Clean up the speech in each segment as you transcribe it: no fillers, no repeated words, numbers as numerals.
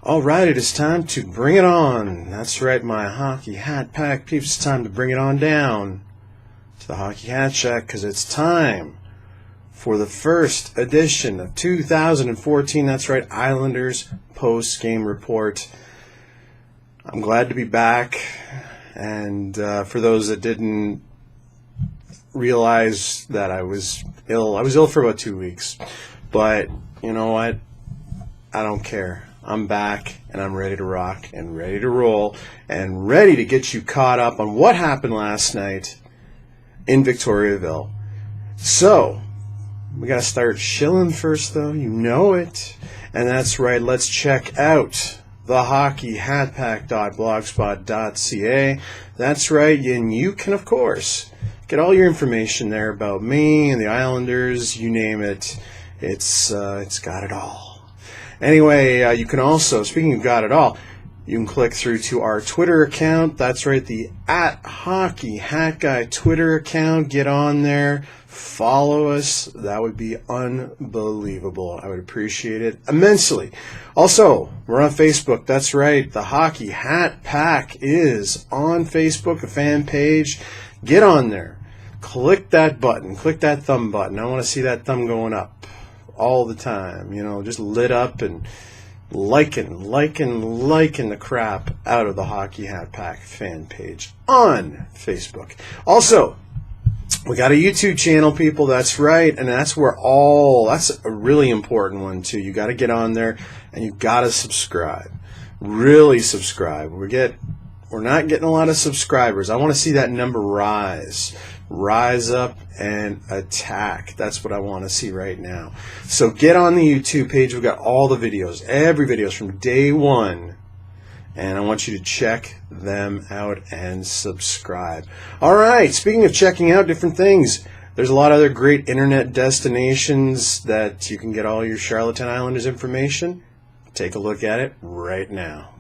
All right, it is time to bring it on. That's right, my hockey hat pack peeps. It's time to bring it on down to the Hockey Hat Shack because it's time for the first edition of 2014. That's right, Islanders post-game report. I'm glad to be back, and for those that didn't realize that I was ill for about 2 weeks, but you know what? I don't care. I'm back, and I'm ready to rock and ready to roll and ready to get you caught up on what happened last night in Victoriaville. So, we got to start shilling first, though. You know it. And that's right. Let's check out the hockeyhatpack.blogspot.ca. That's right. And you can, of course, get all your information there about me and the Islanders. You name it. It's got it all. Anyway, you can also, speaking of got it all, you can click through to our Twitter account. That's right, the @HockeyHatGuy Twitter account. Get on there, follow us. That would be unbelievable. I would appreciate it immensely. Also, we're on Facebook. That's right, the Hockey Hat Pack is on Facebook, a fan page. Get on there. Click that button. Click that thumb button. I want to see that thumb going up all the time, you know, just lit up and liking the crap out of the Hockey Hat Pack fan page on Facebook. Also, we got a YouTube channel, people. That's right, and that's a really important one too. You got to get on there and you got to subscribe. Really subscribe. We're not getting a lot of subscribers. I want to see that number rise up and attack. That's what I want to see right now. So get on the YouTube page. We've got all the videos, every video from day one, and I want you to check them out and subscribe. All right, speaking of checking out different things, there's a lot of other great internet destinations that you can get all your Charlottetown Islanders information. Take a look at it right now.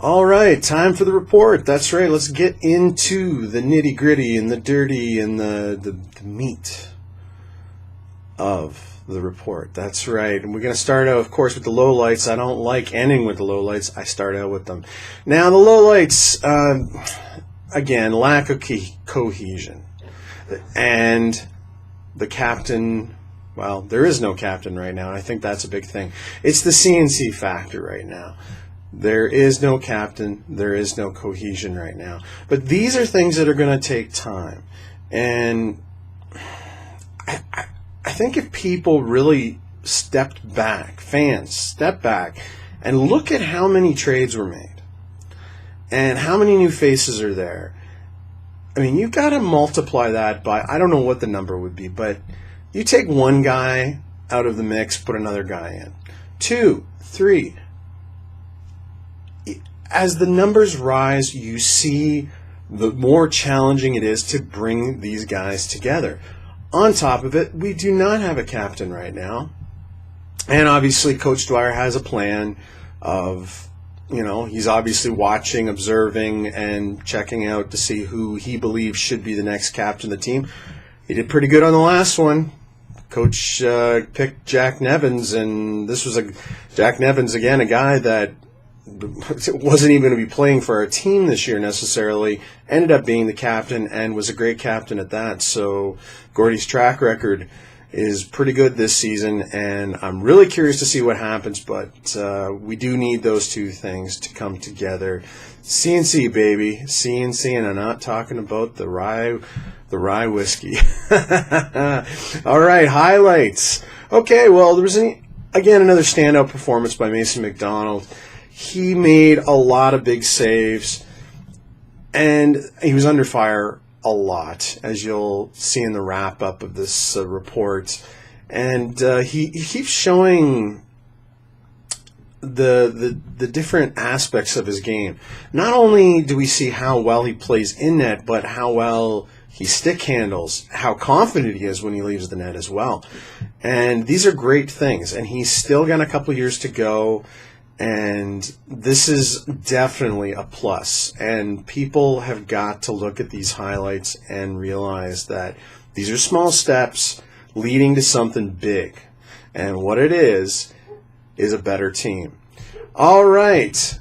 All right, time for the report. That's right. Let's get into the nitty-gritty and the dirty and the meat of the report. That's right. And we're going to start out, of course, with the lowlights. I don't like ending with the lowlights. I start out with them. Now, the lowlights, again, lack of cohesion. And the captain, well, there is no captain right now, and I think that's a big thing. It's the CNC factor right now. There is no captain. There is no cohesion right now. But these are things that are going to take time. And I think if people really stepped back, fans step back, and look at how many trades were made and how many new faces are there, I mean, you've got to multiply that by, I don't know what the number would be, but you take one guy out of the mix, put another guy in. 2, 3. As the numbers rise, you see the more challenging it is to bring these guys together. On top of it, we do not have a captain right now. And obviously, Coach Dwyer has a plan of, you know, he's obviously watching, observing, and checking out to see who he believes should be the next captain of the team. He did pretty good on the last one. Coach picked Jack Nevins, and this was Jack Nevins, again, a guy that wasn't even going to be playing for our team this year necessarily, ended up being the captain and was a great captain at that. So Gordy's track record is pretty good this season, and I'm really curious to see what happens, but we do need those two things to come together. CNC, baby. CNC, and I'm not talking about the rye whiskey. All right, highlights. Okay, well, there was, again, another standout performance by Mason McDonald. He made a lot of big saves, and he was under fire a lot, as you'll see in the wrap-up of this report. And he keeps showing the different aspects of his game. Not only do we see how well he plays in net, but how well he stick handles, how confident he is when he leaves the net as well. And these are great things. And he's still got a couple years to go. And this is definitely a plus. And people have got to look at these highlights and realize that these are small steps leading to something big. And what it is a better team. All right.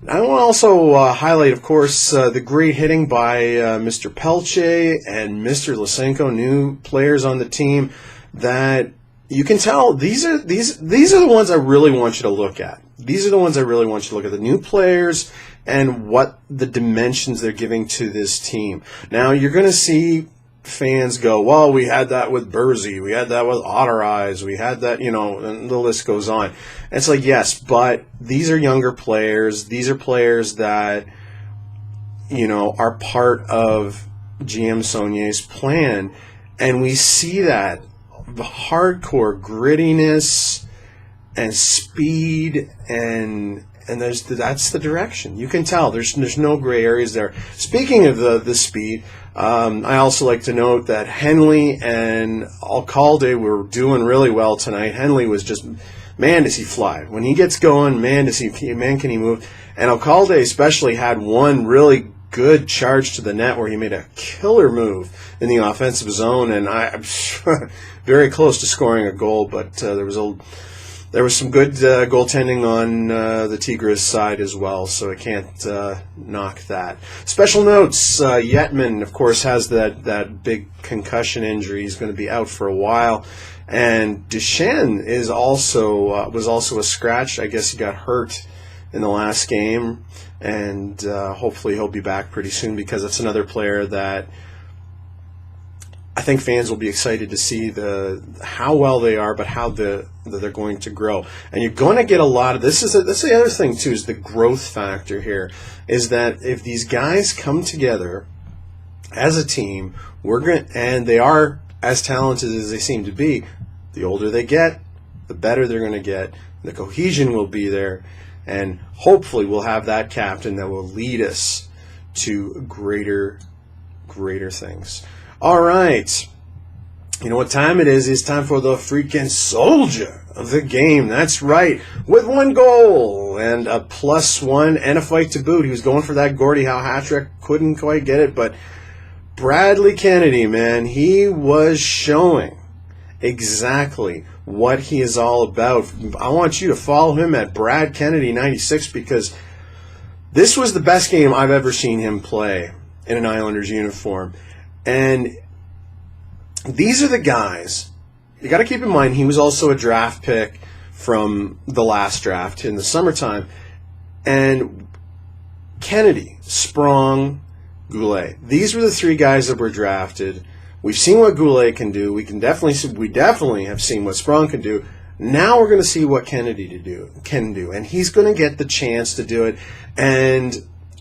I want to also highlight, of course, the great hitting by Mr. Pelche and Mr. Lysenko, new players on the team that you can tell these are the ones I really want you to look at. These are the ones I really want you to look at, the new players and what the dimensions they're giving to this team. Now, you're going to see fans go, well, we had that with Burzy, we had that with Otterize, we had that, and the list goes on. And it's like, yes, but these are younger players. These are players that, are part of GM Saulnier's plan. And we see that the hardcore grittiness and speed and that's the direction. You can tell there's no gray areas there. Speaking of the speed, I also like to note that Henley and Alcalde were doing really well tonight. Henley was just, man, does he fly. When he gets going, man, can he move. And Alcalde especially had one really good charge to the net where he made a killer move in the offensive zone, and I'm very close to scoring a goal, but there was some good goaltending on the Tigres side as well, so I can't knock that. Special notes, Yetman, of course, has that big concussion injury. He's going to be out for a while. And Duchesne was also a scratch. I guess he got hurt in the last game, and hopefully he'll be back pretty soon, because it's another player that I think fans will be excited to see how well they are, but how they're going to grow. And you're going to get a lot of this. That's the other thing too, is the growth factor here. Is that if these guys come together as a team, and they are as talented as they seem to be. The older they get, the better they're going to get. The cohesion will be there, and hopefully we'll have that captain that will lead us to greater things. All right. You know what time it is? It's time for the freaking soldier of the game. That's right. With 1 goal and a +1 and a fight to boot. He was going for that Gordie Howe hat trick. Couldn't quite get it, but Bradley Kennedy, man, he was showing exactly what he is all about. I want you to follow him at Brad Kennedy 96, because this was the best game I've ever seen him play in an Islanders uniform. And these are the guys, you got to keep in mind, he was also a draft pick from the last draft in the summertime. And Kennedy, Sprong, Goulet, these were the 3 guys that were drafted. We've seen what Goulet can do. We definitely have seen what Sprong can do. Now we're going to see what Kennedy can do. And he's going to get the chance to do it. And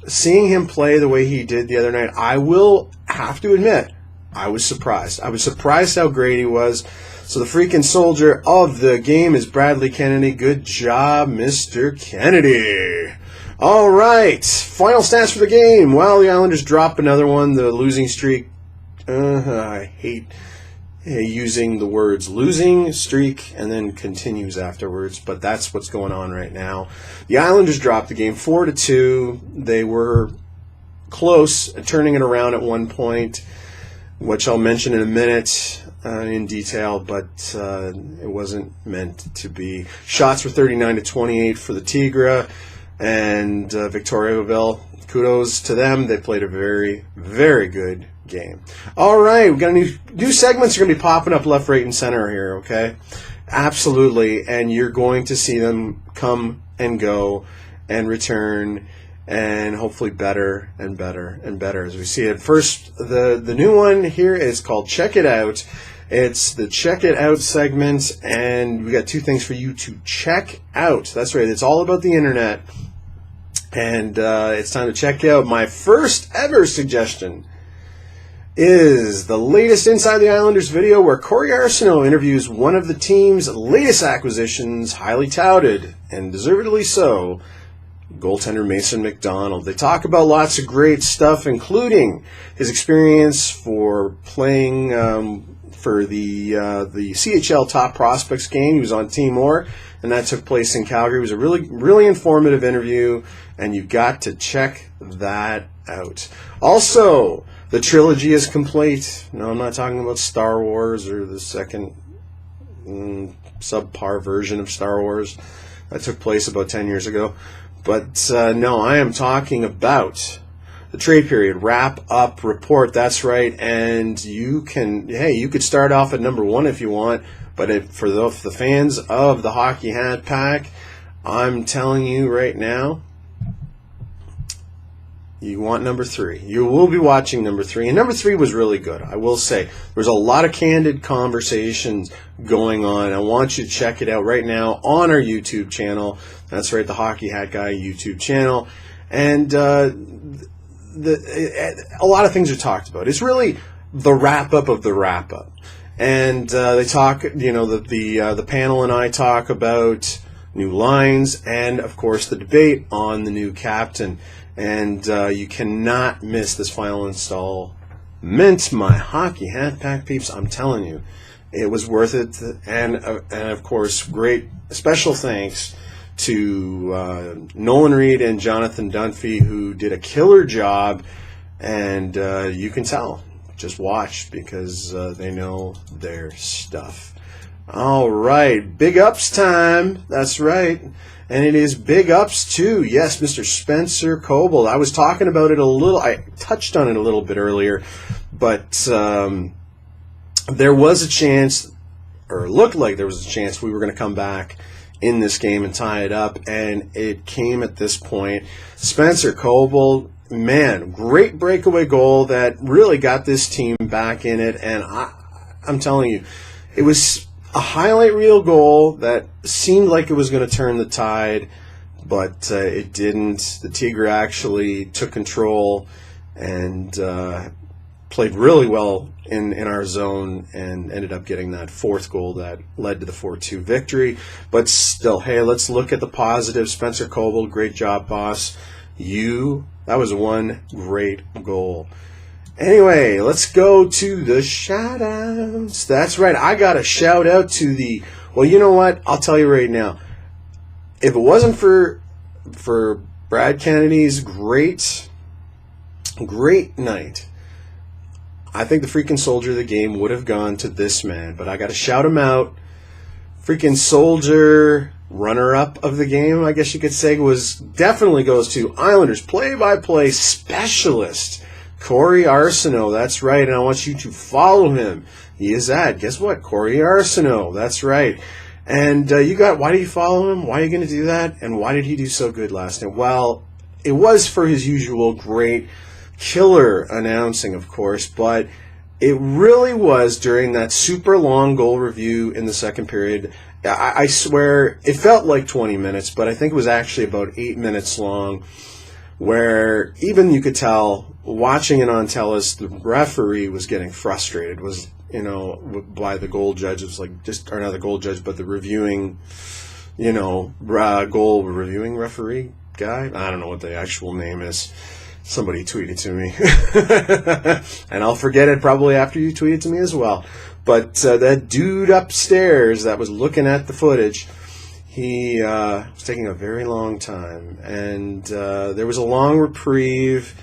seeing him play the way he did the other night, I will have to admit, I was surprised. I was surprised how great he was. So the freaking soldier of the game is Bradley Kennedy. Good job, Mr. Kennedy. All right. Final stats for the game. Well, the Islanders drop another one. The losing streak. I hate using the words losing streak and then continues afterwards, but that's what's going on right now. The Islanders dropped the game 4-2. They were close, turning it around at one point, which I'll mention in a minute in detail, but it wasn't meant to be. Shots were 39-28 for the Tigres, and Victoriaville, kudos to them. They played a very, very good game. All right, we've got new segments are going to be popping up left, right, and center here, okay? Absolutely, and you're going to see them come and go and return, and hopefully better and better and better as we see it. First, the new one here is called Check It Out. It's the Check It Out segment, and we got 2 things for you to check out. That's right, it's all about the internet, and it's time to check out my first ever suggestion. Is the latest Inside the Islanders video where Corey Arsenault interviews one of the team's latest acquisitions, highly touted, and deservedly so, goaltender Mason McDonald. They talk about lots of great stuff, including his experience for playing for the CHL Top Prospects game. He was on Team Orr, and that took place in Calgary. It was a really informative interview, and you got to check that out. Also, the trilogy is complete. No, I'm not talking about Star Wars or the second subpar version of Star Wars that took place about 10 years ago. But no, I am talking about the trade period wrap-up report. That's right, and you could start off at number 1 if you want, but for the fans of the Hockey Hat Pack, I'm telling you right now, you want number 3. You will be watching number 3. And number 3 was really good, I will say. There's a lot of candid conversations going on. I want you to check it out right now on our YouTube channel. That's right, the Hockey Hat Guy YouTube channel. And a lot of things are talked about. It's really the wrap-up of the wrap-up. And they talk, the panel and I talk about new lines and, of course, the debate on the new captain. And you cannot miss this final installment, my Hockey Hat Pack peeps. I'm telling you, it was worth it. And of course, great special thanks to Nolan Reed and Jonathan Dunphy, who did a killer job. And you can tell. Just watch, because they know their stuff. All right, big ups time. That's right. And it is big ups to, yes, Mr. Spencer Kobold. I was talking about it a little, I touched on it a little bit earlier, but there was a chance, or it looked like there was a chance we were going to come back in this game and tie it up, and it came at this point. Spencer Kobold, man, great breakaway goal that really got this team back in it, and I'm telling you, it was a highlight reel goal that seemed like it was going to turn the tide, but it didn't. The Tigres actually took control and played really well in our zone and ended up getting that 4th goal that led to the 4-2 victory. But still, hey, let's look at the positives. Spencer Kobold, great job, boss. That was one great goal. Anyway, let's go to the shout-outs. That's right, I got a shout-out to the... Well, you know what? I'll tell you right now. If it wasn't for Brad Kennedy's great night, I think the freaking soldier of the game would have gone to this man. But I got to shout him out. Freaking soldier... runner-up of the game, I guess you could say, definitely goes to Islanders play-by-play specialist Corey Arsenault. That's right, and I want you to follow him. He is at, guess what, Corey Arsenault. That's right. And why do you follow him? Why are you going to do that? And why did he do so good last night? Well, it was for his usual great killer announcing, of course, but it really was during that super long goal review in the second period. I swear, it felt like 20 minutes, but I think it was actually about 8 minutes long, where even you could tell, watching it on TELUS, the referee was getting frustrated, by the goal judge. It was like, or not the goal judge, but the reviewing, goal reviewing referee guy. I don't know what the actual name is. Somebody tweeted to me. And I'll forget it probably after you tweet it to me as well. But that dude upstairs that was looking at the footage, he was taking a very long time. And there was a long reprieve.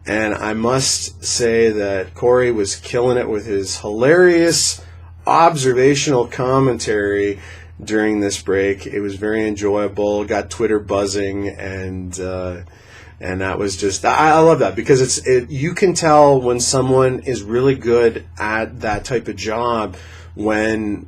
And I must say that Corey was killing it with his hilarious observational commentary during this break. It was very enjoyable. Got Twitter buzzing, and that was just, I love that, because you can tell when someone is really good at that type of job when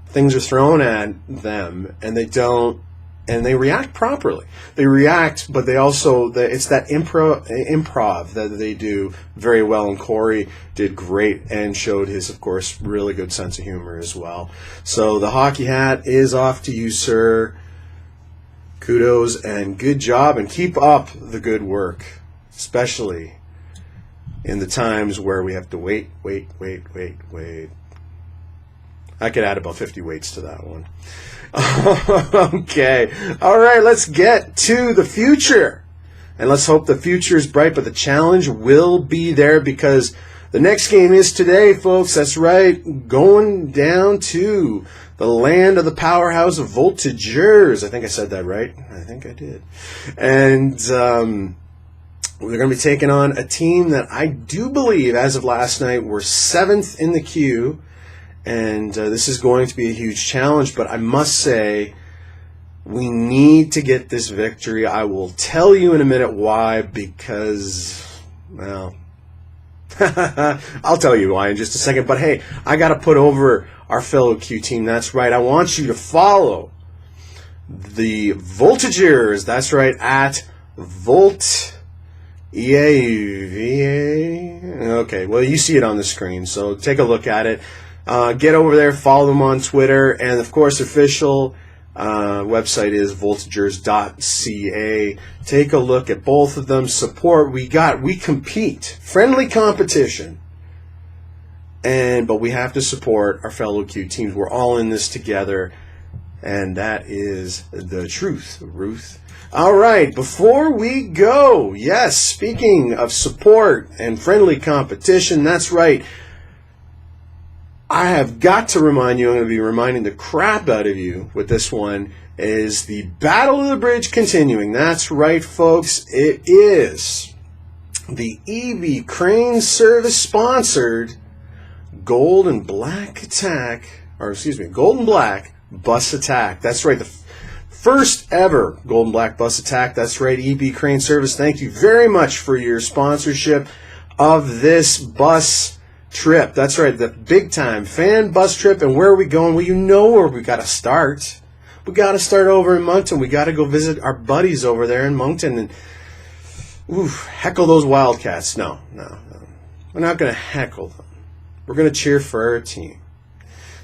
things are thrown at them and they react properly. They react, but it's that improv that they do very well, and Corey did great and showed his, of course, really good sense of humor as well. So the hockey hat is off to you, sir. Kudos and good job, and keep up the good work, especially in the times where we have to wait. I could add about 50 weights to that one. Okay. All right, let's get to the future. And let's hope the future is bright, but the challenge will be there because the next game is today, folks. That's right. Going down to the land of the powerhouse of Voltigeurs. I think I said that right. I think I did. And they're going to be taking on a team that I do believe, as of last night, were 7th in the queue. And this is going to be a huge challenge, but I must say, we need to get this victory. I will tell you in a minute why, because, well, I'll tell you why in just a second. But hey, I got to put over our fellow Q team. That's right. I want you to follow the Voltigeurs. That's right, at Volt EAVA. Okay, well, you see it on the screen, so take a look at it. Get over there, follow them on Twitter, and of course, official website is voltigeurs.ca. Take a look at both of them. Support. We compete. Friendly competition. But we have to support our fellow Q teams. We're all in this together, and that is the truth, Ruth. All right, before we go, yes, speaking of support and friendly competition, that's right. I have got to remind you, I'm going to be reminding the crap out of you with this one, is the Battle of the Bridge continuing. That's right, folks. It is the EV Crane Service sponsored Gold and Black Attack, or excuse me, Gold and Black Bus Attack. That's right, the first ever Gold and Black Bus Attack. That's right, EB Crane Service. Thank you very much for your sponsorship of this bus trip. That's right, the big time fan bus trip. And where are we going? Well, you know where we got to start. We got to start over in Moncton. We got to go visit our buddies over there in Moncton and heckle those Wildcats. No. We're not going to heckle them. We're going to cheer for our team.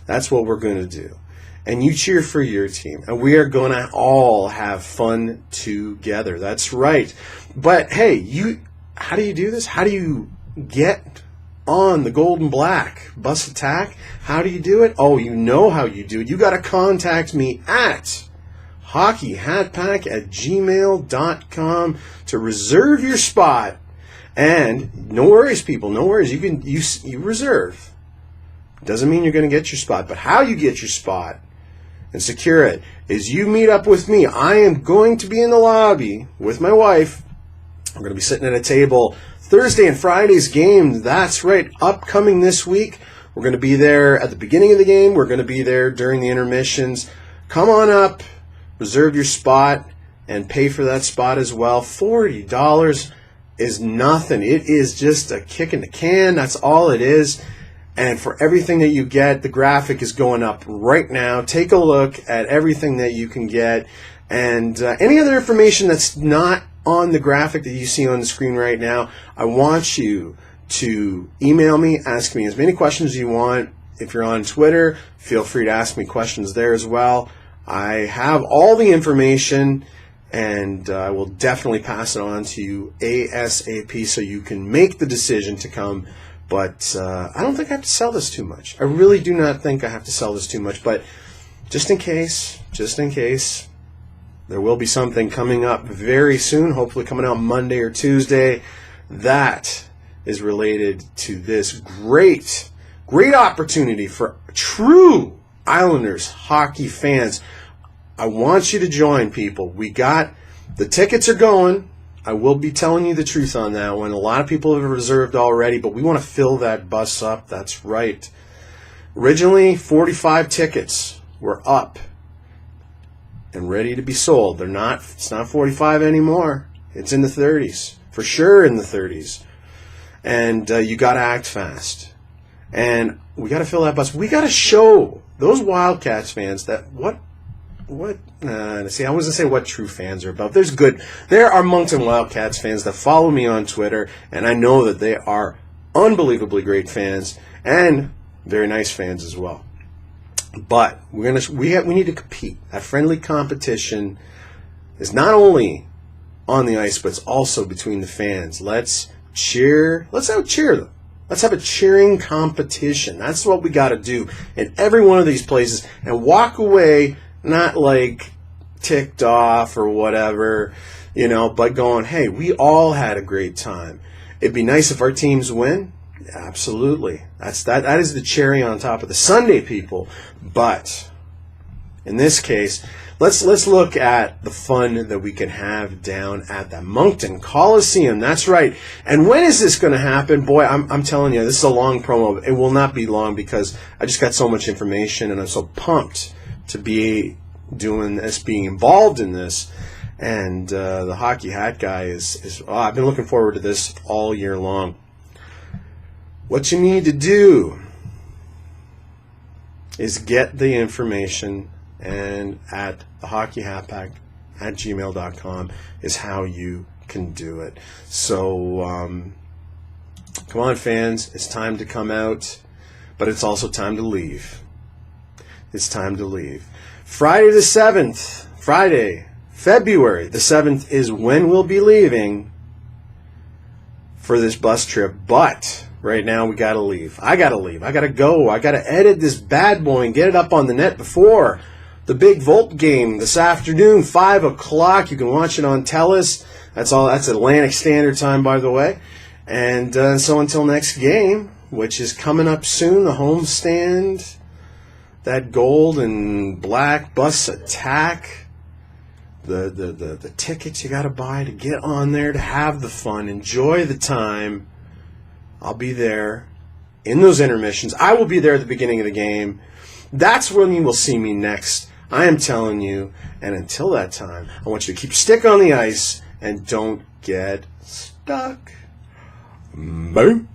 That's what we're going to do. And you cheer for your team. And we are going to all have fun together. That's right. But hey, how do you do this? How do you get on the Gold and Black Bus Attack? How do you do it? Oh, you know how you do it. You got to contact me at hockeyhatpack@gmail.com to reserve your spot. And no worries, people, no worries. You reserve. Doesn't mean you're going to get your spot, but how you get your spot and secure it is you meet up with me. I am going to be in the lobby with my wife. We're going to be sitting at a table Thursday and Friday's game. That's right, upcoming this week. We're going to be there at the beginning of the game. We're going to be there during the intermissions. Come on up, reserve your spot, and pay for that spot as well. $40 is nothing. It is just a kick in the can. That's all it is. And for everything that you get, the graphic is going up right now. Take a look at everything that you can get. And any other information that's not on the graphic that you see on the screen right now, I want you to email me, ask me as many questions as you want. If you're on Twitter, feel free to ask me questions there as well. I have all the information, and I will definitely pass it on to you ASAP so you can make the decision to come. But I don't think I have to sell this too much. I really do not think I have to sell this too much. But just in case, there will be something coming up very soon, hopefully coming out Monday or Tuesday, that is related to this great opportunity for true Islanders hockey fans. I want you to join, people. The tickets are going. I will be telling you the truth on that one. A lot of people have reserved already, but we want to fill that bus up. That's right. Originally, 45 tickets were up and ready to be sold. It's not 45 anymore. It's in the 30s. For sure in the 30s. And you got to act fast. And we got to fill that bus. We got to show those Wildcats fans that see, I wasn't going to say what true fans are about. There are Moncton Wildcats fans that follow me on Twitter, and I know that they are unbelievably great fans and very nice fans as well. But we need to compete. That friendly competition is not only on the ice, but it's also between the fans. Let's out-cheer them. Let's have a cheering competition. That's what we got to do in every one of these places, and walk away not like ticked off or whatever, you know, but going, hey, we all had a great time. It'd be nice if our teams win. Absolutely. That is the cherry on top of the sundae, people. But in this case, let's look at the fun that we can have down at the Moncton Coliseum. That's right. And when is this going to happen? Boy, I'm telling you, this is a long promo. It will not be long because I just got so much information and I'm so pumped to be doing this, being involved in this. And the Hockey Hat Guy I've been looking forward to this all year long. What you need to do is get the information, and at the Hockey Hat Pack at gmail.com is how you can do it. So come on, fans, it's time to come out, but it's also time to leave. It's time to leave. Friday the 7th, February the 7th is when we'll be leaving for this bus trip, but right now we gotta leave. I gotta leave. I gotta go. I gotta edit this bad boy and get it up on the net before the big Volt game this afternoon, 5 o'clock. You can watch it on TELUS. That's Atlantic Standard Time, by the way. And so until next game, which is coming up soon, the homestand, that gold and black bus attack, the tickets you got to buy to get on there, to have the fun, enjoy the time. I'll be there in those intermissions. I will be there at the beginning of the game. That's when you will see me next. I am telling you. And until that time, I want you to keep your stick on the ice and don't get stuck. Boom.